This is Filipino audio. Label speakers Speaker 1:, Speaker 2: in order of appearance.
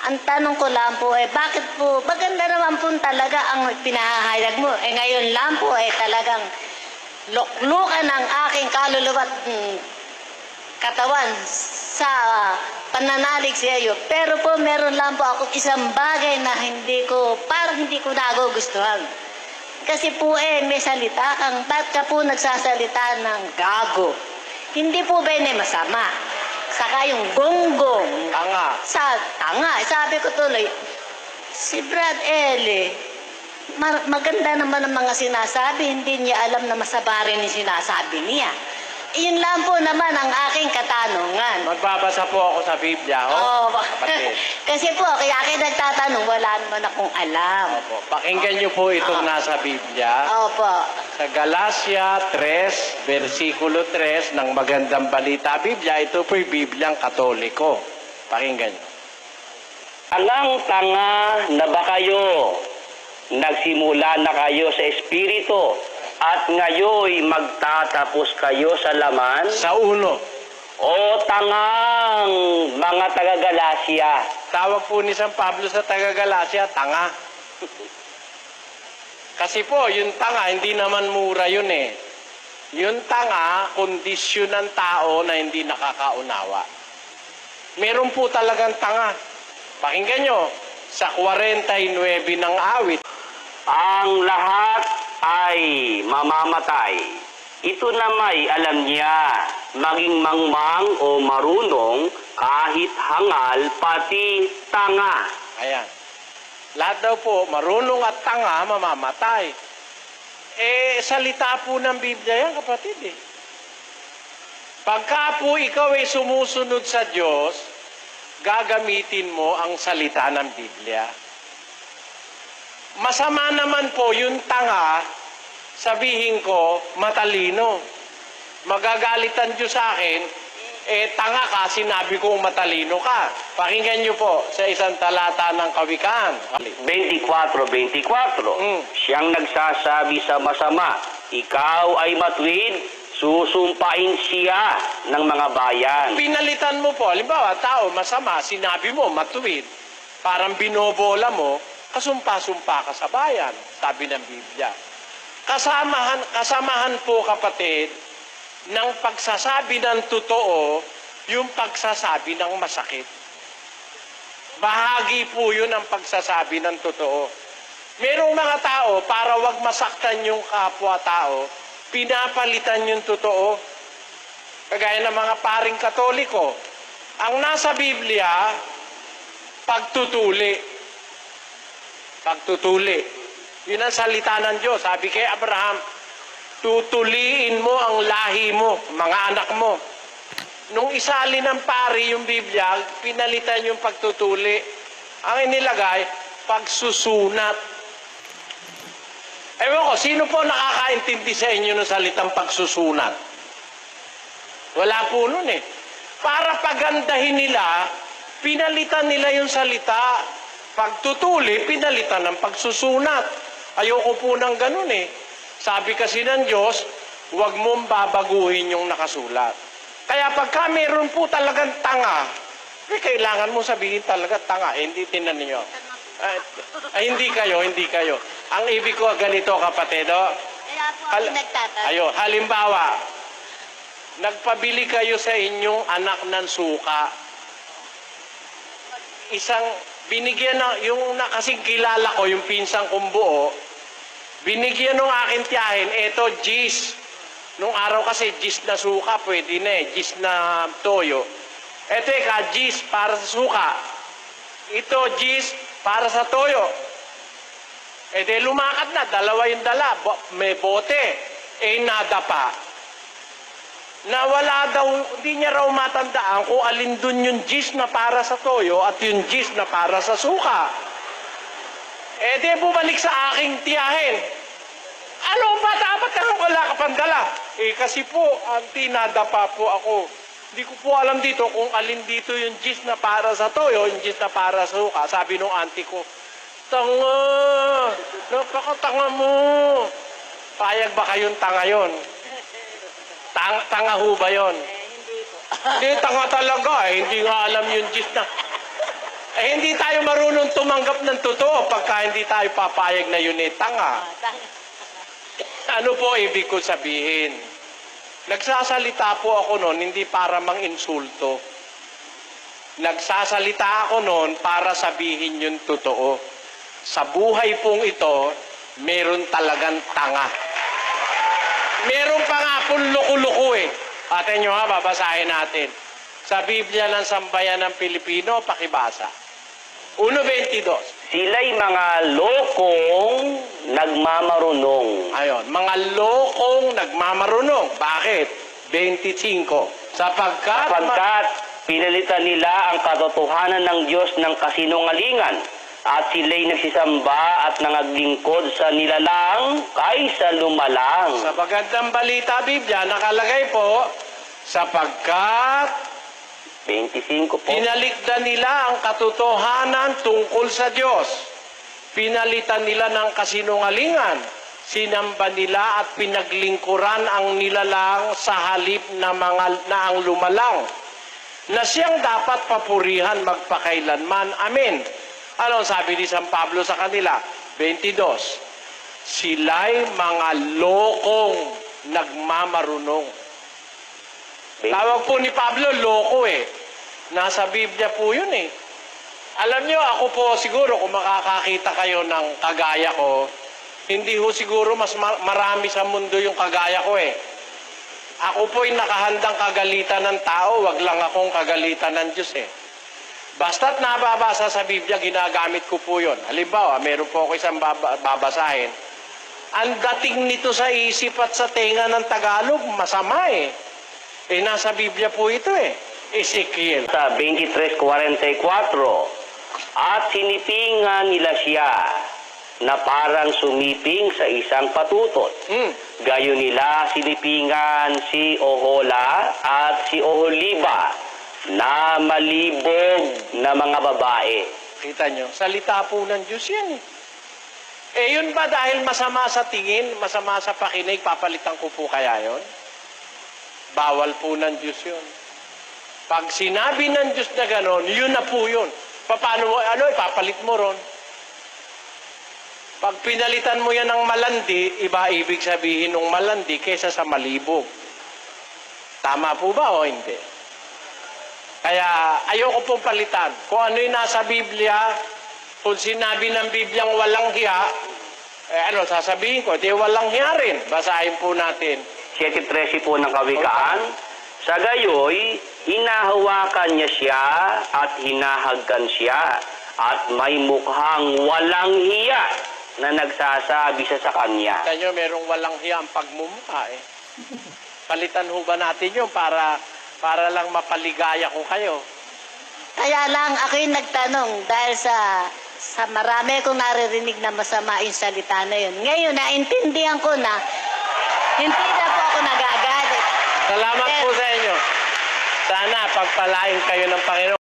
Speaker 1: Ang tanong ko lang po bakit po, maganda naman po talaga ang pinahahayag mo. Ngayon lang po talagang luklukan ng aking kaluluwa at katawan sa pananalig sa iyo. Pero po meron lang po ako isang bagay na parang hindi ko nagugustuhan. Kasi po may salita kang, ba't ka po nagsasalita ng gago? Hindi po ba yun masama? Saka yung gonggong.
Speaker 2: Tanga.
Speaker 1: Tanga. Sabi ko tuloy, si Brad Eli, maganda naman ang mga sinasabi, hindi niya alam na masama rin yung sinasabi niya. Iyon lang po naman ang aking katanungan.
Speaker 2: Magbabasa po ako sa Biblia, kapatid.
Speaker 1: Kasi po, kaya akin nagtatanong, wala naman akong alam.
Speaker 2: Opo. Pakinggan niyo po itong nasa Biblia.
Speaker 1: Opo.
Speaker 2: Sa Galacia 3, versikulo 3 ng Magandang Balita Biblia, ito po'y Bibliang Katoliko. Pakinggan niyo.
Speaker 3: Tanga na ba kayo? Nagsimula na kayo sa Espiritu at ngayoy magtatapos kayo sa laman?
Speaker 2: Sa uno.
Speaker 3: O tangang mga taga-Galacia.
Speaker 2: Tawag po ni San Pablo sa taga-Galacia, tanga. Kasi po, yung tanga, hindi naman mura yun eh. Yung tanga, kondisyon ng tao na hindi nakakaunawa. Meron po talagang tanga. Pakinggan nyo, sa 49 ng awit.
Speaker 3: Ang lahat ay mamamatay. Ito na may alam niya, maging mangmang o marunong, kahit hangal, pati tanga.
Speaker 2: Ayan. Lahat daw po, marunong at tanga, mamamatay. Salita po ng Biblia yan, kapatid eh. Pagka po ikaw ay sumusunod sa Diyos, gagamitin mo ang salita ng Biblia. Masama naman po yung tanga, sabihin ko, matalino. Magagalitan Diyos sa akin, tanga ka, sinabi kong matalino ka. Pakinggan niyo po sa isang talata ng Kawikaan.
Speaker 3: 24:24. Siyang nagsasabi sa masama, ikaw ay matuwid, susumpain siya ng mga bayan.
Speaker 2: Pinalitan mo po, halimbawa, tao, masama, sinabi mo, matuwid. Parang binobola mo, kasumpa-sumpa ka sa bayan, sabi ng Biblia. Kasamahan po, kapatid, ng pagsasabi ng totoo, yung pagsasabi ng masakit. Bahagi po yun ang pagsasabi ng totoo. Merong mga tao, para wag masaktan yung kapwa-tao, pinapalitan yung totoo. Kagaya ng mga paring Katoliko. Ang nasa Biblia, pagtutuli. Pagtutuli. Yun ang salita ng Diyos. Sabi kay Abraham, tutuliin mo ang lahi mo, mga anak mo. Nung isali ng pari yung Biblia, pinalitan yung pagtutuli. Ang inilagay, pagsusunat. Ewan ko, sino po nakakaintindi sa inyo ng salitang pagsusunat? Wala po nun eh. Para pagandahin nila, pinalitan nila yung salita. Pagtutuli, pinalitan ng pagsusunat. Ayoko po ng ganun eh. Sabi kasi ng Diyos, huwag mong babaguhin yung nakasulat. Kaya pagka meron po talagang tanga, kailangan mo sabihin talaga tanga. Hindi tinan niyo. Hindi kayo. Ang ibig ko ganito, kapatid.
Speaker 1: Kaya po ako nagtatanong.
Speaker 2: Halimbawa, nagpabili kayo sa inyong anak ng suka. Binigyan yung kasing kilala ko, yung pinsang kong buo, binigyan ng aking tiyahin, eto, gis. Nung araw kasi, gis na suka, pwede na gis na toyo. Eto, gis para sa suka. Ito, gis para sa toyo. Lumakad na, dalawa yung dala, may bote. Nadapa. Nawala daw, hindi niya raw matandaan kung alin dun yung gis na para sa toyo at yung gis na para sa suka. Bumalik sa aking tiyahin. Ano ba dapat kang wala ka pandala? Kasi po, auntie, nadapa po ako. Hindi ko po alam dito kung alin dito yung gis na para sa toyo, yung gis na para sa suka. Sabi nung auntie ko, tanga! Napakatanga mo! Payag ba kayong tanga yon? Tanga ho ba yun?
Speaker 1: Hindi po.
Speaker 2: Hindi, tanga talaga. Hindi nga alam yung gis na. hindi tayo marunong tumanggap ng totoo pagka hindi tayo papayag na yun tanga. Ano po ibig ko sabihin? Nagsasalita po ako noon hindi para mang-insulto. Nagsasalita ako noon para sabihin yung totoo. Sa buhay pong ito, meron talagang tanga. Meron pa nga pong loko-loko eh. Atin nyo ha, babasahin natin. Sa Biblia ng Sambayan ng Pilipino, pakibasa. 1:22.
Speaker 3: Sila'y mga lokong nagmamarunong.
Speaker 2: Ayon, mga lokong nagmamarunong. Bakit? 25. Sapagkat
Speaker 3: Pinalitan nila ang katotohanan ng Diyos ng kasinungalingan at sila'y nagsisamba at nangaglingkod sa nilalang kaysa lumalang.
Speaker 2: sa magandang balita Biblia, nakalagay po, sapagkat
Speaker 3: 25 po.
Speaker 2: pinaligdan nila ang katotohanan tungkol sa Diyos. Pinalitan nila ng kasinungalingan. Sinamba nila at pinaglingkuran ang nilalang sa halip na ang lumalang, na siyang dapat papurihan magpakailanman. Amen. Ano sabi ni San Pablo sa kanila? 22. Sila'y mga lokong nagmamarunong. Tawag po ni Pablo, loko eh. Nasa Biblia po yun eh. Alam nyo, ako po siguro kung makakakita kayo ng kagaya ko, hindi ho siguro mas marami sa mundo yung kagaya ko eh. Ako po'y nakahandang kagalitan ng tao, wag lang akong kagalitan ng Diyos eh. Basta't nababasa sa Biblia, ginagamit ko po yun. Halimbawa, meron po ako isang babasahin. Ang dating nito sa isip at sa tenga ng Tagalog, masama eh. Eh, nasa Biblia po ito eh. Ezekiel.
Speaker 3: Sa 23:44, at sinipingan nila siya na parang sumiping sa isang patutot. Gayon nila sinipingan si Ohola at si Oholiba na malibog na mga babae.
Speaker 2: Kita nyo, salita po ng Diyos yan eh. Eh yun ba dahil masama sa tingin, masama sa pakinig, papalitan ko po kaya yun? Bawal po ng Diyos yun. Pag sinabi ng Diyos na gano'n, yun na po yun. Paano mo, ipapalit mo ron? Pag pinalitan mo yan ng malandi, iba ibig sabihin ng malandi kaysa sa malibog. Tama po ba o hindi? Kaya ayoko pong palitan. Kung ano yung nasa Biblia, kung sinabi ng Bibliang walang hiya, sasabihin ko, di walang hiya rin. Basahin po natin.
Speaker 3: 7:13 po ng Kawikaan. Sa gayoy, hinahawakan niya siya at hinahagkan siya at may mukhang walang hiya na nagsasabi siya sa kanya.
Speaker 2: Kaya nyo, merong walang hiya ang pagmumukha eh. Palitan ho ba natin yun para lang mapaligaya ko kayo?
Speaker 1: Kaya lang ako'y nagtanong dahil sa marami kong naririnig na masama yung salita na yun. Ngayon, naintindihan ko na hindi na po ako nagagalit.
Speaker 2: Salamat po sa inyo. Sana pagpalain kayo ng Panginoon.